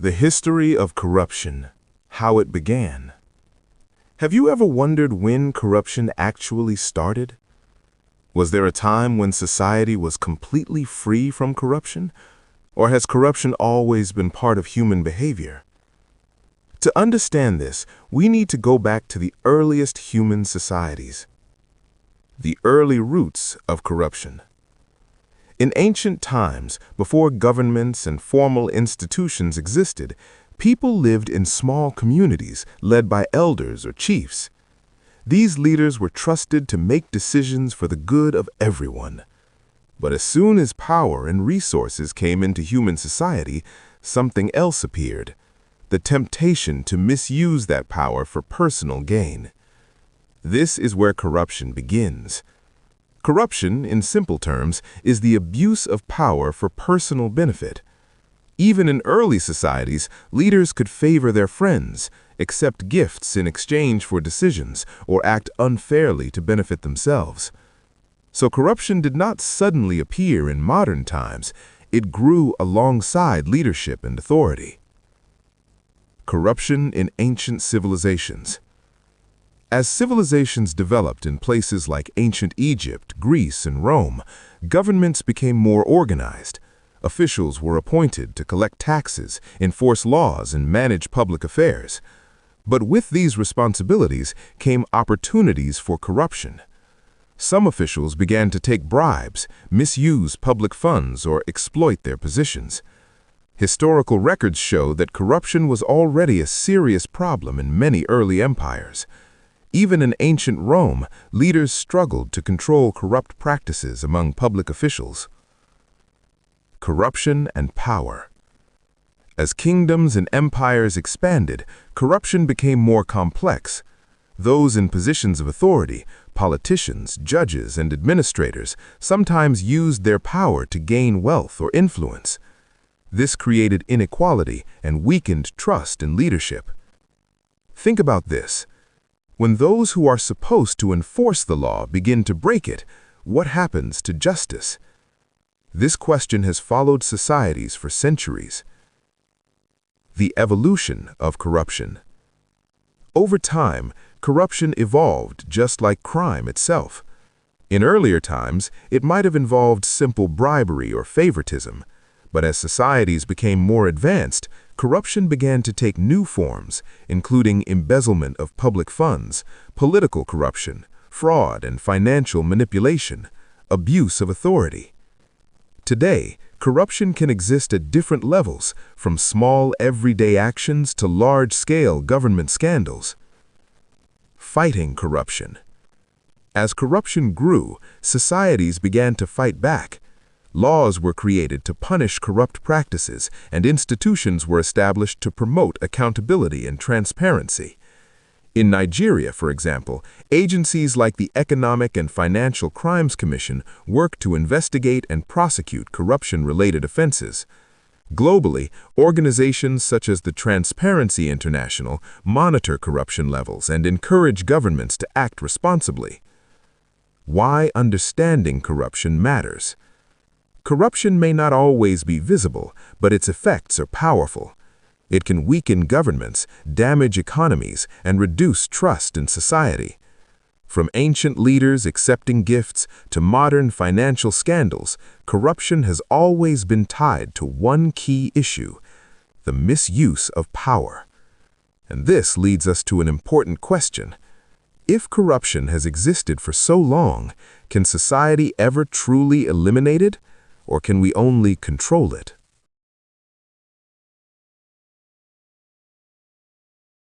The history of corruption, how it began. Have you ever wondered when corruption actually started? Was there a time when society was completely free from corruption? Or has corruption always been part of human behavior? To understand this, we need to go back to the earliest human societies. The early roots of corruption. In ancient times, before governments and formal institutions existed, people lived in small communities led by elders or chiefs. These leaders were trusted to make decisions for the good of everyone. But as soon as power and resources came into human society, something else appeared: the temptation to misuse that power for personal gain. This is where corruption begins. Corruption, in simple terms, is the abuse of power for personal benefit. Even in early societies, leaders could favor their friends, accept gifts in exchange for decisions, or act unfairly to benefit themselves. So corruption did not suddenly appear in modern times. It grew alongside leadership and authority. Corruption in ancient civilizations. As civilizations developed in places like ancient Egypt, Greece, and Rome, governments became more organized. Officials were appointed to collect taxes, enforce laws, and manage public affairs. But with these responsibilities came opportunities for corruption. Some officials began to take bribes, misuse public funds, or exploit their positions. Historical records show that corruption was already a serious problem in many early empires. Even in ancient Rome, leaders struggled to control corrupt practices among public officials. Corruption and power. As kingdoms and empires expanded, corruption became more complex. Those in positions of authority, politicians, judges, and administrators, sometimes used their power to gain wealth or influence. This created inequality and weakened trust in leadership. Think about this. When those who are supposed to enforce the law begin to break it, what happens to justice? This question has followed societies for centuries. The evolution of corruption. Over time, corruption evolved just like crime itself. In earlier times, it might have involved simple bribery or favoritism. But as societies became more advanced, corruption began to take new forms, including embezzlement of public funds, political corruption, fraud and financial manipulation, abuse of authority. Today, corruption can exist at different levels, from small everyday actions to large-scale government scandals. Fighting corruption. As corruption grew, societies began to fight back. Laws were created to punish corrupt practices, and institutions were established to promote accountability and transparency. In Nigeria, for example, agencies like the Economic and Financial Crimes Commission work to investigate and prosecute corruption-related offenses. Globally, organizations such as the Transparency International monitor corruption levels and encourage governments to act responsibly. Why understanding corruption matters. Corruption may not always be visible, but its effects are powerful. It can weaken governments, damage economies, and reduce trust in society. From ancient leaders accepting gifts to modern financial scandals, corruption has always been tied to one key issue: the misuse of power. And this leads us to an important question. If corruption has existed for so long, can society ever truly eliminate it? Or can we only control it?